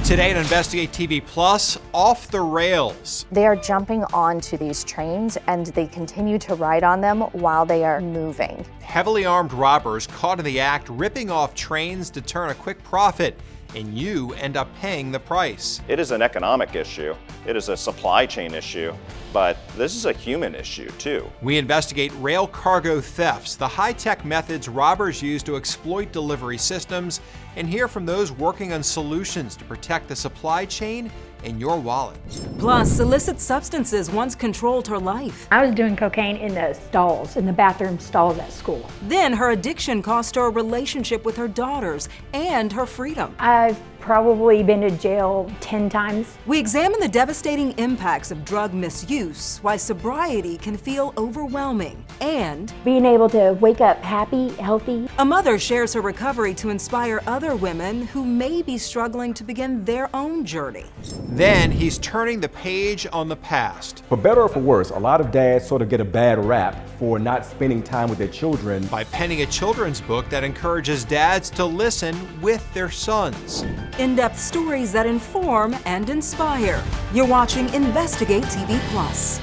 Today on Investigate TV Plus, off the rails. They are jumping onto these trains and they continue to ride on them while they are moving. Heavily armed robbers caught in the act ripping off trains to turn a quick profit, and you end up paying the price. It is an economic issue. It is a supply chain issue, but this is a human issue too. We investigate rail cargo thefts, the high-tech methods robbers use to exploit delivery systems, and hear from those working on solutions to protect the supply chain and your wallet. Plus, illicit substances once controlled her life. I was doing cocaine in the stalls, in the bathroom stalls at school. Then her addiction cost her a relationship with her daughters and her freedom. I've probably been to jail 10 times. We examine the devastating impacts of drug misuse, why sobriety can feel overwhelming, and being able to wake up happy, healthy. A mother shares her recovery to inspire other women who may be struggling to begin their own journey. Then he's turning the page on the past. For better or for worse, a lot of dads sort of get a bad rap for not spending time with their children. By penning a children's book that encourages dads to listen with their sons. In-depth stories that inform and inspire. You're watching Investigate TV Plus.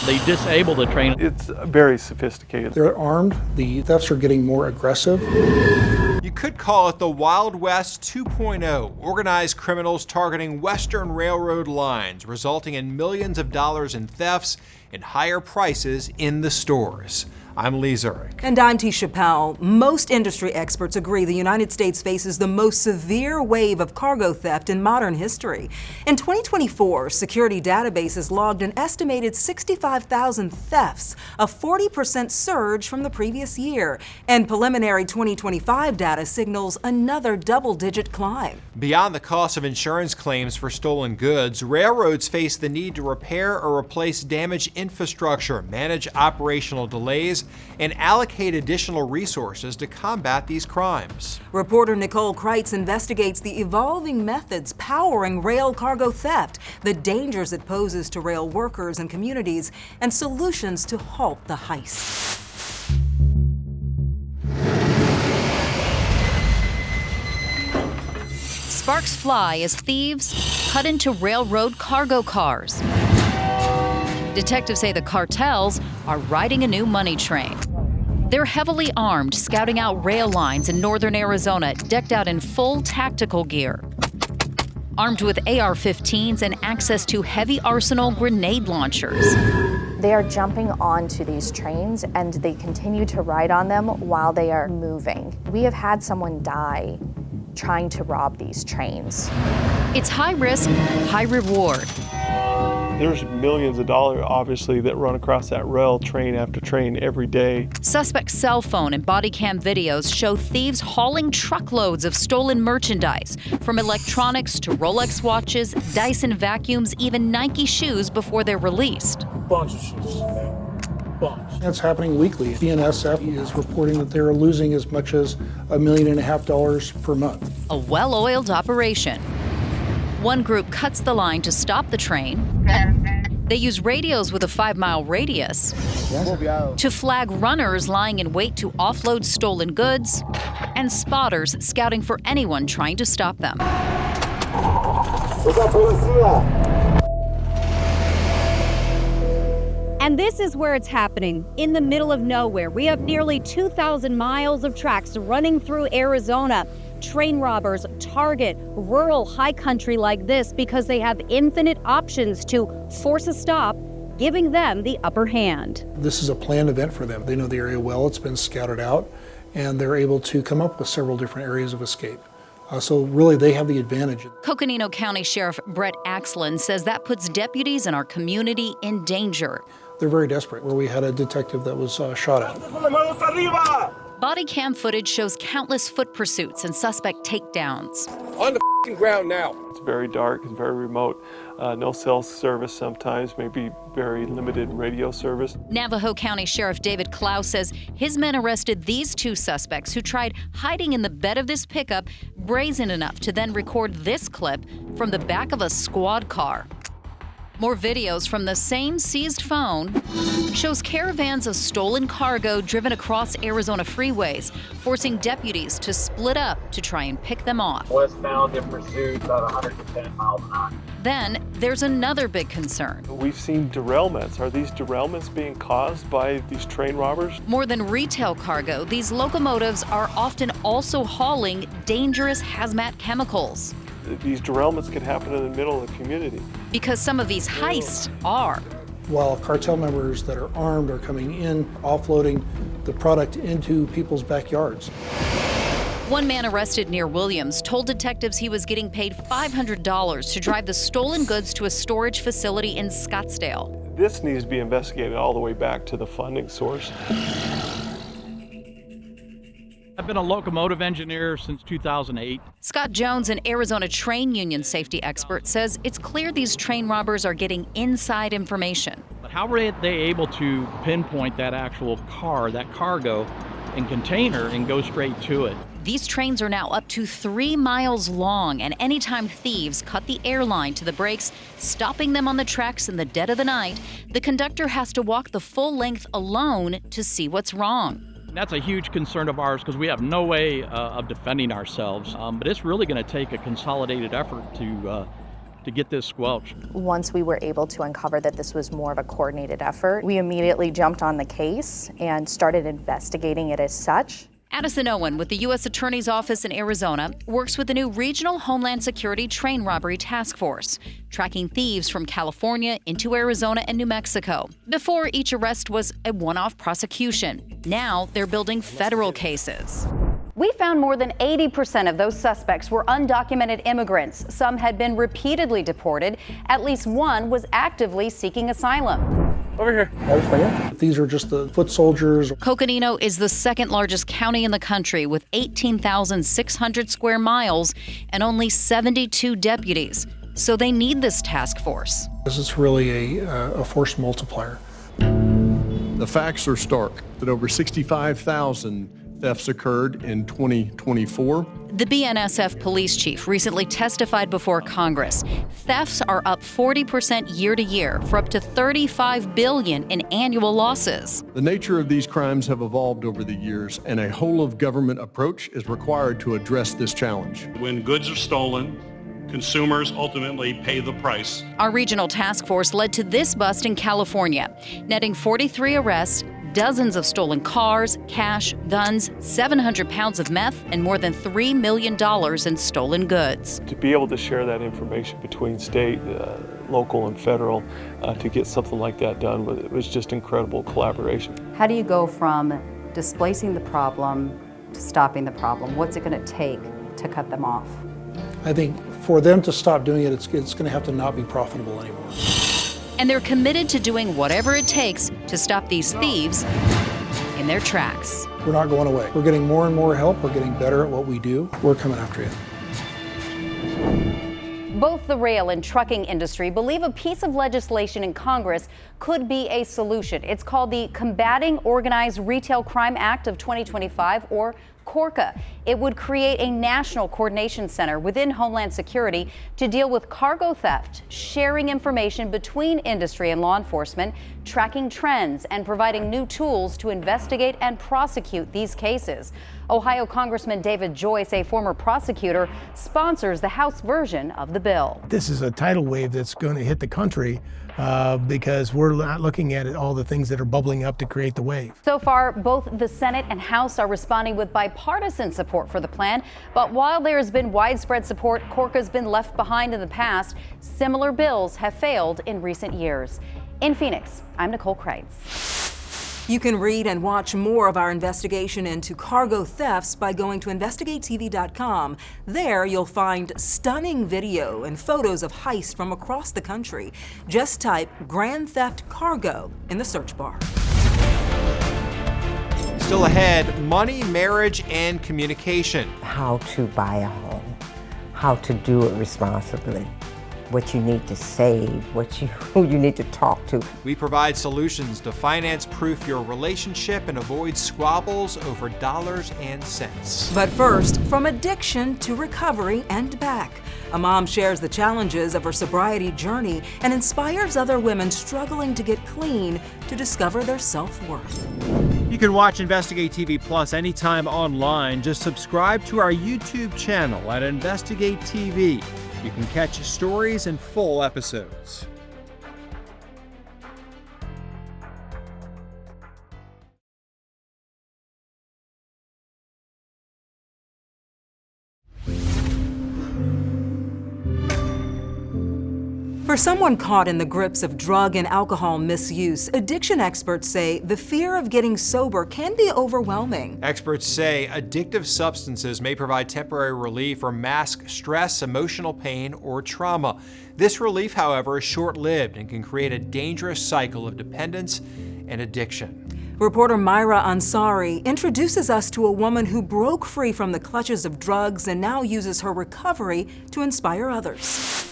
They disable the train. It's very sophisticated. They're armed. The thefts are getting more aggressive. You could call it the Wild West 2.0, organized criminals targeting Western Railroad lines, resulting in millions of dollars in thefts and higher prices in the stores. I'm Lee Zurich. And I'm T. Chappelle. Most industry experts agree the United States faces the most severe wave of cargo theft in modern history. In 2024, security databases logged an estimated 65,000 thefts, a 40% surge from the previous year. And preliminary 2025 data signals another double-digit climb. Beyond the cost of insurance claims for stolen goods, railroads face the need to repair or replace damaged infrastructure, manage operational delays, and allocate additional resources to combat these crimes. Reporter Nicole Kreitz investigates the evolving methods powering rail cargo theft, the dangers it poses to rail workers and communities, and solutions to halt the heist. Sparks fly as thieves cut into railroad cargo cars. Detectives say the cartels are riding a new money train. They're heavily armed, scouting out rail lines in northern Arizona, decked out in full tactical gear. Armed with AR-15s and access to heavy arsenal grenade launchers. They are jumping onto these trains and they continue to ride on them while they are moving. We have had someone die trying to rob these trains. It's high risk, high reward. There's millions of dollars, obviously, that run across that rail train after train every day. Suspect's cell phone and body cam videos show thieves hauling truckloads of stolen merchandise, from electronics to Rolex watches, Dyson vacuums, even Nike shoes before they're released. Bunch of shoes. Bunch. That's happening weekly. BNSF is reporting that they're losing as much as $1.5 million per month. A well-oiled operation. One group cuts the line to stop the train. They use radios with a 5-mile radius to flag runners lying in wait to offload stolen goods, and spotters scouting for anyone trying to stop them. And this is where it's happening, in the middle of nowhere. We have nearly 2,000 miles of tracks running through Arizona. Train robbers target rural high country like this because they have infinite options to force a stop, giving them the upper hand. This is a planned event for them. They know the area well, it's been scouted out, and they're able to come up with several different areas of escape. So really, they have the advantage. Coconino County Sheriff Brett Axland says that puts deputies in our community in danger. They're very desperate, where we had a detective that was shot at. Body cam footage shows countless foot pursuits and suspect takedowns. On the ground now. It's very dark, it's very remote. No cell service sometimes, maybe very limited radio service. Navajo County Sheriff David Clow says his men arrested these two suspects who tried hiding in the bed of this pickup, brazen enough to then record this clip from the back of a squad car. More videos from the same seized phone shows caravans of stolen cargo driven across Arizona freeways, forcing deputies to split up to try and pick them off. Westbound in pursuit about 110 miles an hour. Then there's another big concern. We've seen derailments. Are these derailments being caused by these train robbers? More than retail cargo, these locomotives are often also hauling dangerous hazmat chemicals. These derailments can happen in the middle of the community. Because some of these heists are. While cartel members that are armed are coming in, offloading the product into people's backyards. One man arrested near Williams told detectives he was getting paid $500 to drive the stolen goods to a storage facility in Scottsdale. This needs to be investigated all the way back to the funding source. I've been a locomotive engineer since 2008. Scott Jones, an Arizona train union safety expert, says it's clear these train robbers are getting inside information. But how were they able to pinpoint that actual car, that cargo and container, and go straight to it? These trains are now up to 3 miles long, and anytime thieves cut the airline to the brakes, stopping them on the tracks in the dead of the night, the conductor has to walk the full length alone to see what's wrong. That's a huge concern of ours because we have no way of defending ourselves. But it's really going to take a consolidated effort to get this squelched. Once we were able to uncover that this was more of a coordinated effort, we immediately jumped on the case and started investigating it as such. Addison Owen with the U.S. Attorney's Office in Arizona works with the new Regional Homeland Security Train Robbery Task Force, tracking thieves from California into Arizona and New Mexico. Before, each arrest was a one-off prosecution. Now they're building federal cases. We found more than 80% of those suspects were undocumented immigrants. Some had been repeatedly deported. At least one was actively seeking asylum. Over here. These are just the foot soldiers. Coconino is the second largest county in the country with 18,600 square miles and only 72 deputies. So they need this task force. This is really a force multiplier. The facts are stark that over 65,000 thefts occurred in 2024. The BNSF police chief recently testified before Congress. Thefts are up 40% year to year for up to $35 billion in annual losses. The nature of these crimes have evolved over the years, and a whole-of-government approach is required to address this challenge. When goods are stolen, consumers ultimately pay the price. Our regional task force led to this bust in California, netting 43 arrests, dozens of stolen cars, cash, guns, 700 pounds of meth, and more than $3 million in stolen goods. To be able to share that information between state, local, and federal to get something like that done, it was just incredible collaboration. How do you go from displacing the problem to stopping the problem? What's it going to take to cut them off? I think for them to stop doing it, it's going to have to not be profitable anymore. And they're committed to doing whatever it takes to stop these thieves in their tracks. We're not going away. We're getting more and more help. We're getting better at what we do. We're coming after you. Both the rail and trucking industry believe a piece of legislation in Congress could be a solution. It's called the Combating Organized Retail Crime Act of 2025, or CORCA. It would create a national coordination center within Homeland Security to deal with cargo theft, sharing information between industry and law enforcement, tracking trends, and providing new tools to investigate and prosecute these cases. Ohio Congressman David Joyce, a former prosecutor, sponsors the House version of the bill. This is a tidal wave that's going to hit the country because we're not looking at all the things that are bubbling up to create the wave. So far, both the Senate and House are responding with bipartisan support for the plan. But while there has been widespread support, CORCA's been left behind in the past. Similar bills have failed in recent years. In Phoenix, I'm Nicole Kreitz. You can read and watch more of our investigation into cargo thefts by going to InvestigateTV.com. There you'll find stunning video and photos of heists from across the country. Just type Grand Theft Cargo in the search bar. Still ahead, money, marriage, and communication. How to buy a home, how to do it responsibly, what you need to save, who you need to talk to. We provide solutions to finance-proof your relationship and avoid squabbles over dollars and cents. But first, from addiction to recovery and back, A mom shares the challenges of her sobriety journey and inspires other women struggling to get clean to discover their self-worth. You can watch Investigate TV Plus anytime online. Just subscribe to our YouTube channel at Investigate TV. You can catch stories and full episodes. For someone caught in the grips of drug and alcohol misuse, addiction experts say the fear of getting sober can be overwhelming. Experts say addictive substances may provide temporary relief or mask stress, emotional pain, or trauma. This relief, however, is short-lived and can create a dangerous cycle of dependence and addiction. Reporter Myra Ansari introduces us to a woman who broke free from the clutches of drugs and now uses her recovery to inspire others.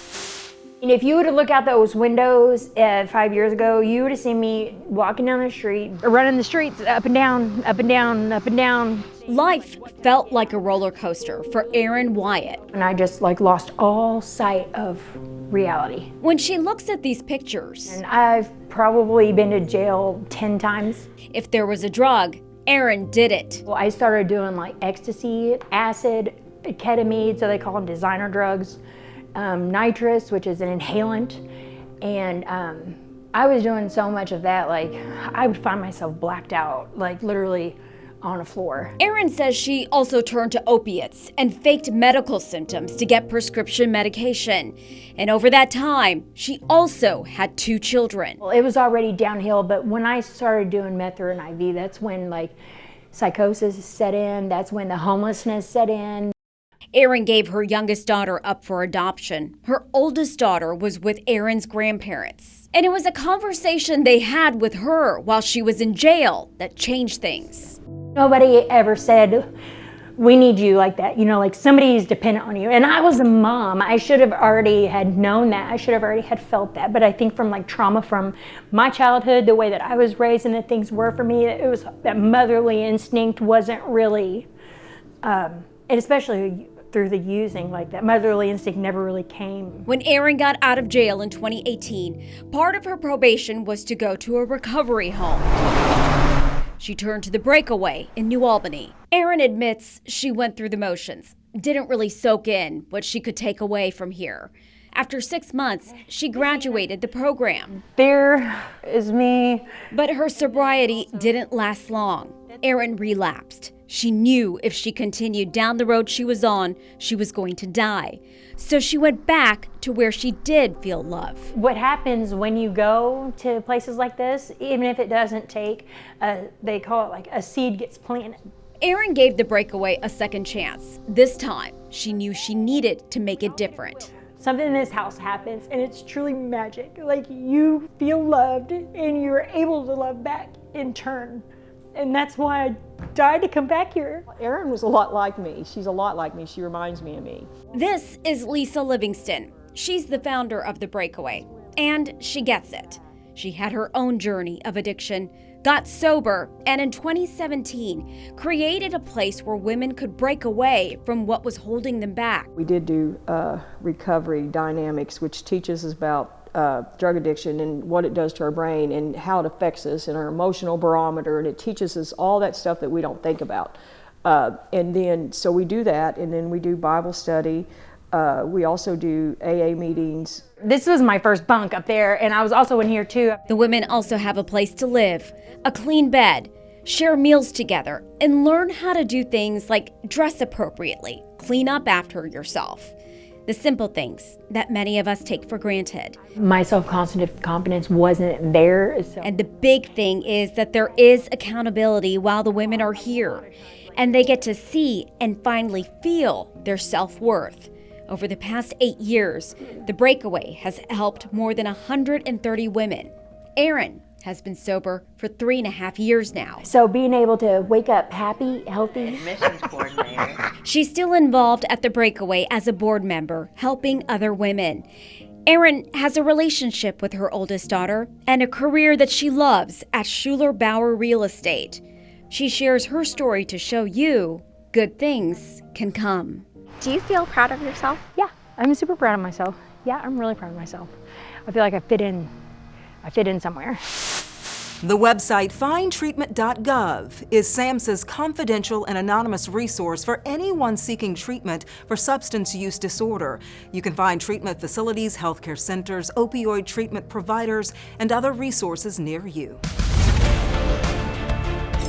And if you were to look out those windows 5 years ago, you would have seen me walking down the street, running the streets up and down, up and down, up and down. Life felt like a roller coaster for Erin Wyatt. And I just lost all sight of reality. When she looks at these pictures, and I've probably been to jail 10 times. If there was a drug, Erin did it. Well, I started doing ecstasy, acid, ketamine, so they call them designer drugs. Nitrous, which is an inhalant, and I was doing so much of that, I would find myself blacked out, literally on a floor. Erin says she also turned to opiates and faked medical symptoms to get prescription medication. And over that time, she also had 2 children. Well, it was already downhill, but when I started doing meth through an IV, that's when psychosis set in, that's when the homelessness set in. Erin gave her youngest daughter up for adoption. Her oldest daughter was with Erin's grandparents. And it was a conversation they had with her while she was in jail that changed things. Nobody ever said, we need you like that, somebody's dependent on you. And I was a mom. I should have already had known that. I should have already had felt that. But I think from trauma from my childhood, the way that I was raised and that things were for me, it was that motherly instinct wasn't really, and especially through the using, that motherly instinct never really came. When Erin got out of jail in 2018, part of her probation was to go to a recovery home. She turned to the Breakaway in New Albany. Erin admits she went through the motions, didn't really soak in what she could take away from here. After 6 months, she graduated the program. There is me. But her sobriety didn't last long. Erin relapsed. She knew if she continued down the road she was on, she was going to die. So she went back to where she did feel love. What happens when you go to places like this, even if it doesn't take, they call it a seed gets planted. Erin gave the Breakaway a second chance. This time, she knew she needed to make it different. Something in this house happens and it's truly magic. You feel loved and you're able to love back in turn. And that's why I died to come back here. Erin was a lot like me. She's a lot like me. She reminds me of me. This is Lisa Livingston. She's the founder of the Breakaway, and she gets it. She had her own journey of addiction, got sober, and in 2017 created a place where women could break away from what was holding them back. We did do recovery dynamics, which teaches us about drug addiction and what it does to our brain and how it affects us and our emotional barometer, and it teaches us all that stuff that we don't think about. And then, so we do that, and then we do Bible study. We also do AA meetings. This was my first bunk up there, and I was also in here too. The women also have a place to live, a clean bed, share meals together, and learn how to do things like dress appropriately, clean up after yourself. The simple things that many of us take for granted. My self-confidence wasn't there. And the big thing is that there is accountability while the women are here, and they get to see and finally feel their self-worth. Over the past 8 years, the Breakaway has helped more than 130 women. Erin has been sober for 3.5 years now. So being able to wake up happy, healthy. Admissions coordinator. She's still involved at the Breakaway as a board member, helping other women. Erin has a relationship with her oldest daughter and a career that she loves at Schuler Bauer Real Estate. She shares her story to show you good things can come. Do you feel proud of yourself? Yeah, I'm super proud of myself. Yeah, I'm really proud of myself. I feel like I fit in somewhere. The website findtreatment.gov is SAMHSA's confidential and anonymous resource for anyone seeking treatment for substance use disorder. You can find treatment facilities, healthcare centers, opioid treatment providers, and other resources near you.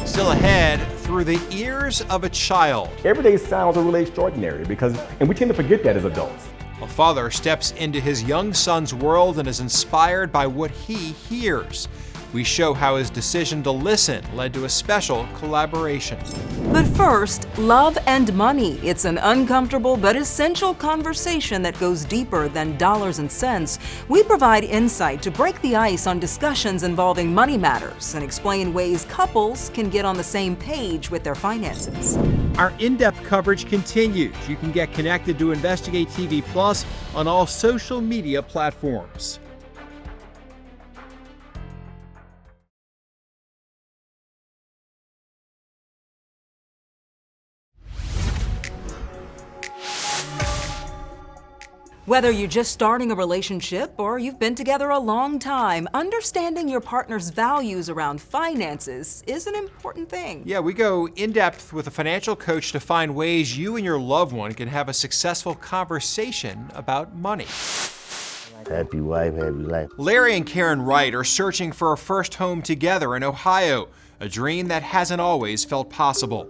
Still ahead, through the ears of a child. Everyday sounds are really extraordinary and we tend to forget that as adults. A father steps into his young son's world and is inspired by what he hears. We show how his decision to listen led to a special collaboration. But first, love and money. It's an uncomfortable but essential conversation that goes deeper than dollars and cents. We provide insight to break the ice on discussions involving money matters and explain ways couples can get on the same page with their finances. Our in-depth coverage continues. You can get connected to Investigate TV Plus on all social media platforms. Whether you're just starting a relationship or you've been together a long time, understanding your partner's values around finances is an important thing. Yeah, we go in depth with a financial coach to find ways you and your loved one can have a successful conversation about money. Happy wife, happy life. Larry and Karen Wright are searching for a first home together in Ohio, a dream that hasn't always felt possible.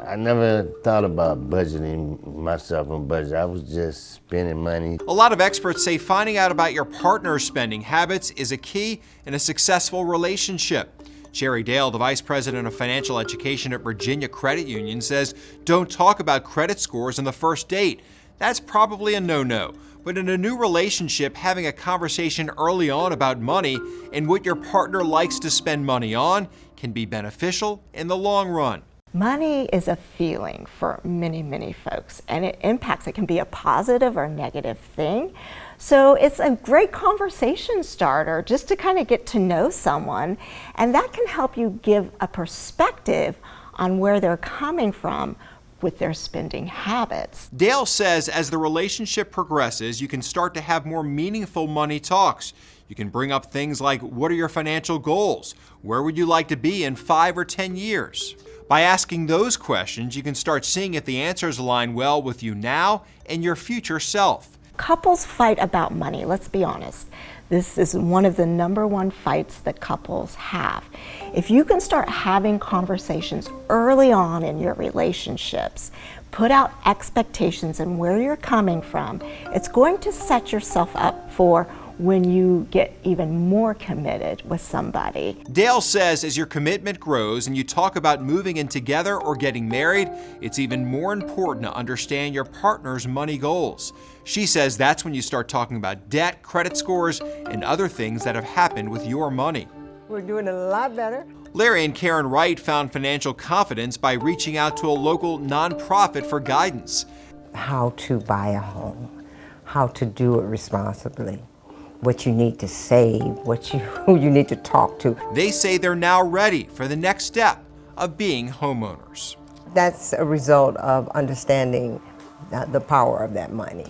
I never thought about budgeting myself on budget. I was just spending money. A lot of experts say finding out about your partner's spending habits is a key in a successful relationship. Sherry Dale, the Vice President of Financial Education at Virginia Credit Union, says don't talk about credit scores on the first date. That's probably a no-no. But in a new relationship, having a conversation early on about money and what your partner likes to spend money on can be beneficial in the long run. Money is a feeling for many, many folks, and it impacts. It can be a positive or negative thing. So it's a great conversation starter just to kind of get to know someone, and that can help you give a perspective on where they're coming from with their spending habits. Dale says as the relationship progresses, you can start to have more meaningful money talks. You can bring up things like, what are your financial goals? Where would you like to be in 5 or 10 years? By asking those questions, you can start seeing if the answers align well with you now and your future self. Couples fight about money, let's be honest. This is one of the #1 fights that couples have. If you can start having conversations early on in your relationships, put out expectations and where you're coming from, it's going to set yourself up for when you get even more committed with somebody. Dale says as your commitment grows and you talk about moving in together or getting married, it's even more important to understand your partner's money goals. She says that's when you start talking about debt, credit scores, and other things that have happened with your money. We're doing a lot better. Larry and Karen Wright found financial confidence by reaching out to a local nonprofit for guidance. How to buy a home, how to do it responsibly, what you need to save, who you need to talk to. They say they're now ready for the next step of being homeowners. That's a result of understanding the power of that money.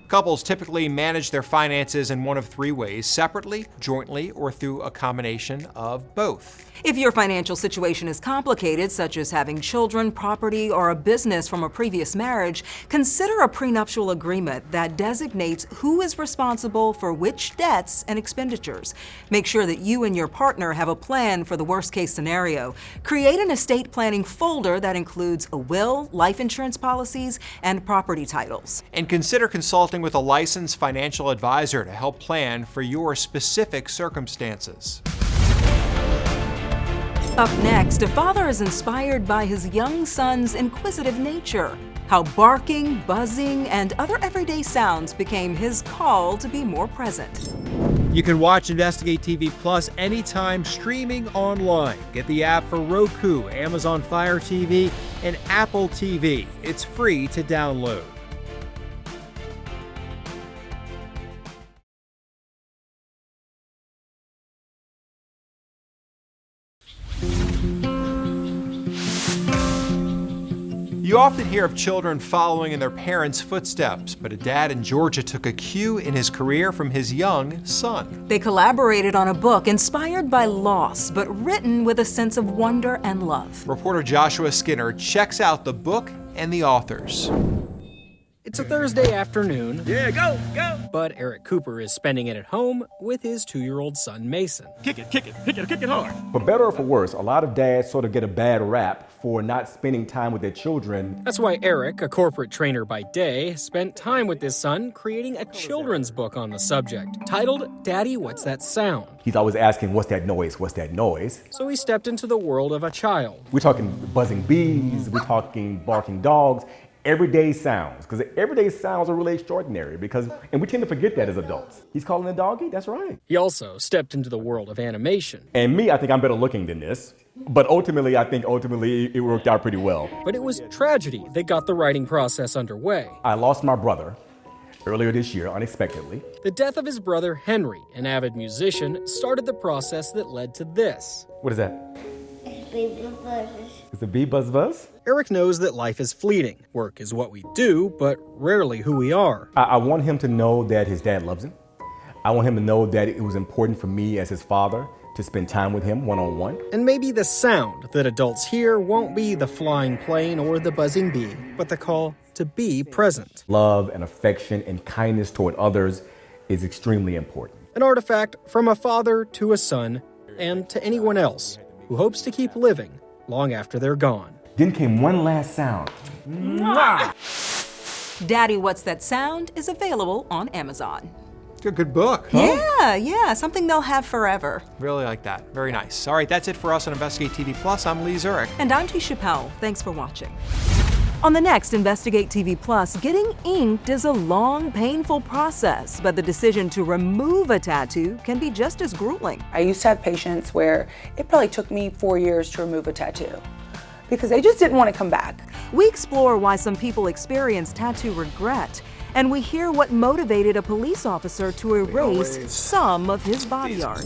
Couples typically manage their finances in one of 3 ways: separately, jointly, or through a combination of both. If your financial situation is complicated, such as having children, property, or a business from a previous marriage, consider a prenuptial agreement that designates who is responsible for which debts and expenditures. Make sure that you and your partner have a plan for the worst-case scenario. Create an estate planning folder that includes a will, life insurance policies, and property titles. And consider consulting with a licensed financial advisor to help plan for your specific circumstances. Up next, a father is inspired by his young son's inquisitive nature. How barking, buzzing, and other everyday sounds became his call to be more present. You can watch Investigate TV Plus anytime streaming online. Get the app for Roku, Amazon Fire TV, and Apple TV. It's free to download. You You often hear of children following in their parents' footsteps, but a dad in Georgia took a cue in his career from his young son. They collaborated on a book inspired by loss, but written with a sense of wonder and love. Reporter Joshua Skinner checks out the book and the authors. It's a Thursday afternoon. Yeah, go, go. But Eric Cooper is spending it at home with his 2-year-old son, Mason. Kick it, kick it, kick it, kick it hard. For better or for worse, a lot of dads sort of get a bad rap for not spending time with their children. That's why Eric, a corporate trainer by day, spent time with his son creating a children's book on the subject, titled Daddy, What's That Sound? He's always asking, what's that noise, what's that noise? So he stepped into the world of a child. We're talking buzzing bees, we're talking barking dogs, everyday sounds, because everyday sounds are really extraordinary and we tend to forget that as adults. He's calling a doggy, that's right. He also stepped into the world of animation. And me, I think I'm better looking than this, but ultimately it worked out pretty well. But it was tragedy that got the writing process underway. I lost my brother earlier this year, unexpectedly. The death of his brother, Henry, an avid musician, started the process that led to this. What is that? It's a bee buzz buzz? Eric knows that life is fleeting. Work is what we do, but rarely who we are. I want him to know that his dad loves him. I want him to know that it was important for me as his father to spend time with him one-on-one. And maybe the sound that adults hear won't be the flying plane or the buzzing bee, but the call to be present. Love and affection and kindness toward others is extremely important. An artifact from a father to a son and to anyone else who hopes to keep living long after they're gone. Then came one last sound. Mwah! Daddy, What's That Sound is available on Amazon. It's a good book. Huh? Yeah, something they'll have forever. Really like that. Very nice. All right, that's it for us on Investigate TV Plus. I'm Lee Zurich. And I'm Tisha Powell. Thanks for watching. On the next Investigate TV Plus, getting inked is a long, painful process, but the decision to remove a tattoo can be just as grueling. I used to have patients where it probably took me 4 years to remove a tattoo because they just didn't want to come back. We explore why some people experience tattoo regret, and we hear what motivated a police officer to erase some of his body art.